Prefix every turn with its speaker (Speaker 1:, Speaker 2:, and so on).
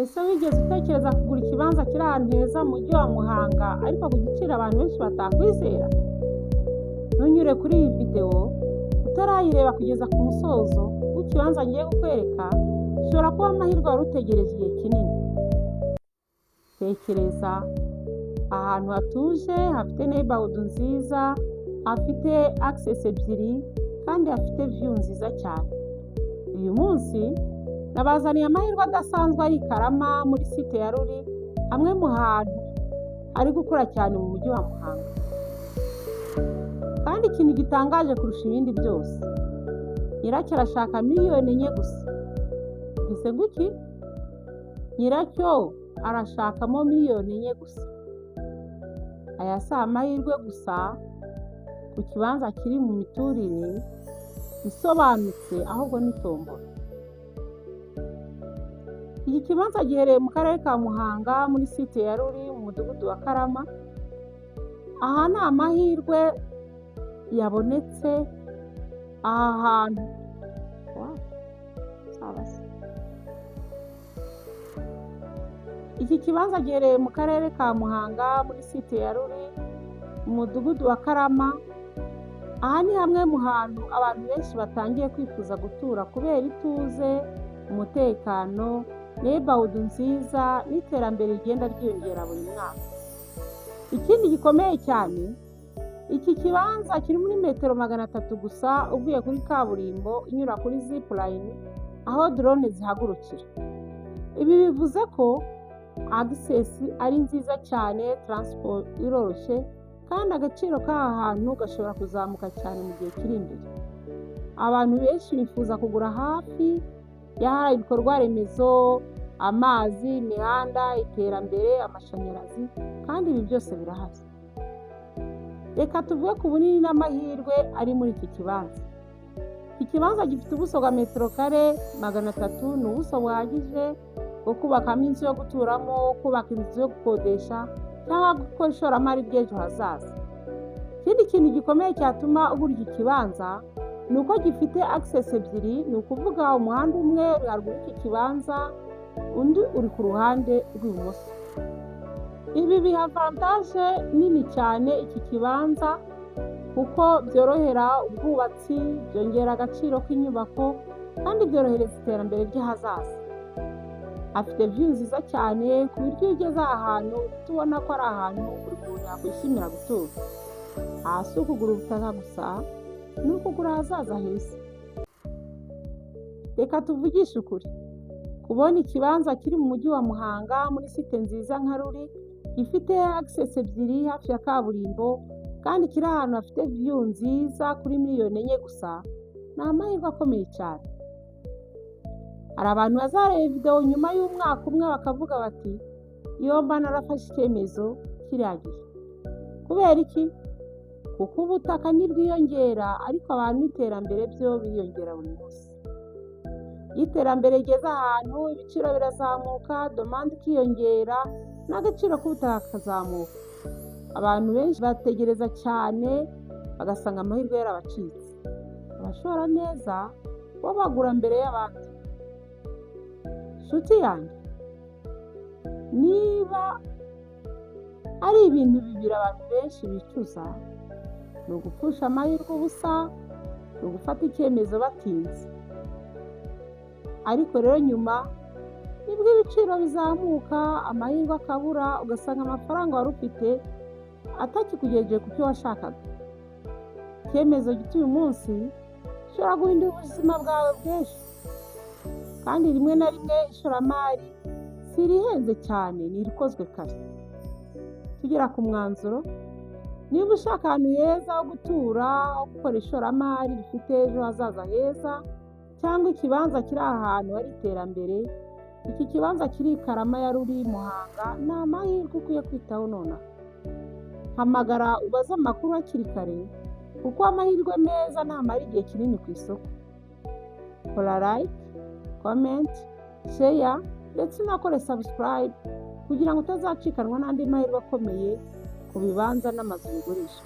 Speaker 1: Ese wigeze utekereza kugura ikibanza kiri ahantu heza mu mujyi wa Muhanga ariko ku giciro abantu benshi batakwizera? Ntunyure kuri iyi videwo utarayireba kugeza ku musozo w'ikibanza ngiye kukwereka, bishobora kuba amahirwe wari utegereje igihe kinini. Tekereza ahantu hatuje, hafite neighborhood nziza, hafite access ebyiri kandi hafite view nziza cyane. Uyu munsi nabazaniye amahirwe adasanzwe ari i Karama muri site ya Ruli, hamwe mu hantu ari gukura cyane mu mujyi wa Muhanga. Kandi ikintu gitangaje kurusha ibindi byose, nyiracyo arashaka miliyoni 4 gusa. Ese nguki? Nyiracyo arashakamo miliyoni 4 gusa. Aya si amahirwe gusa ku kibanza kiri mu miturire isobanutse, ahubwo ni tombora. Iki kibanza giherereye mu karere ka Muhanga muri site ya Ruli mu mudugudu wa Karama. Aha ni amahirwe yabonetse aha hantu. Iki kibanza giherereye mu karere ka Muhanga muri site ya Ruli mu mudugudu wa Karama. Aha ni hamwe mu hantu abantu benshi batangiye kwifuza gutura kubera ituze, umutekano, neighborhood nziza n'iterambere rigenda ryiyongera buri mwaka. Ikindi gikomeye cyane, iki kibanza kiri muri metero 300 gusa uvuye kuri kaburimbo inyura kuri zipline aho drone zihagurukira. Ibi bivuze ko access ari nziza cyane, transport iroroshye, kandi agaciro k'aha hantu gashobora kuzamuka cyane mu gihe kiri imbere. Abantu benshi bifuza kugura hafi y'ahari ibikorwa remezo, amazi, imihanda, iterambere, amashanyarazi, kandi ibi byose birahari. Reka tuvuge ku bunini n'amahirwe ari muri iki kibanza. Iki kibanza gifite ubuso bwa metero kare 300, ni ubuso buhagije bwo kubakamo inzu yo guturamo, kubaka inzu yo gukodesha, cyangwa gukora ishoramari ry'ejo hazaza. Ikindi kintu gikomeye cyatuma ugura iki kibanza ni uko gifite access ebyiri, ni ukuvuga umuhanda umwe uri haruguru y'iki kibanza, undi uri ku ruhande rw'ibumoso. Ibi biha avantage nini cyane iki kibanza kuko byorohera ubwubatsi, byongera agaciro k'inyubako, kandi byorohereza iterambere ry'ahazaza. Afite view nziza cyane ku buryo iyo ugeze aha hantu tubona ko ari ahantu buri muntu yakwishimira gutura. Aha si ukugura ubutaka gusa, ni ukugura ahazaza heza. Reka tuvugishe ukuri, kubona ikibanza kiri mu mujyi wa Muhanga muri site nziza nka Ruli, gifite access ebyiri hafi ya kaburimbo, kandi kiri ahantu hafite view nziza kuri miliyoni 4 gusa, ni amahirwe akomeye cyane. Hari abantu bazareba video nyuma y'umwaka umwe bakavuga bati iyo mba narafashe icyemezo kiriya gihe. Kubera iki? Kuko ubutaka ntibwiyongera, ariko abantu n'iterambere byo biyongera buri munsi. Iyo iterambere rigeze ahantu, ibiciro birazamuka, demand ikiyongera, n'agaciro k'ubutaka kazamuka. Abantu benshi bategereza cyane bagasanga amahirwe yarabacitse. Abashora neza bo bagura mbere y'abandi. Nshuti yanjye, niba ari ibintu bibiri abantu benshi bicuza, ni ugupfusha amahirwe ubusa, ni ugufata icyemezo batinze. Ariko rero nyuma nibwo ibiciro bizamuka, amahirwe akabura, ugasanga amafaranga wari ufite atakikugejeje ku cyo washakaga. Icyemezo gito uyu munsi gishobora guhindura ubuzima bwawe bw'ejo. Kandi rimwe na rimwe ishoramari si irihenze cyane, ni irikozwe kare. Tugera ku mwanzuro, niba ushaka ahantu heza ho gutura, ho gukora ishoramari rifite ejo hazaza heza, cyangwa ikibanza kiri ahantu hari iterambere, iki kibanza kiri i Karama ya Ruli Muhanga ni amahirwe ukwiye kwitaho nonaha. Hamagara ubaze amakuru hakiri kare, kuko amahirwe meza ntamara igihe kinini ku isoko. Kora like, comment, share, ndetse unakore subscribe kugira ngo utazacikanwa n'andi mahirwe akomeye ku bibanza n'amazu bigurisha.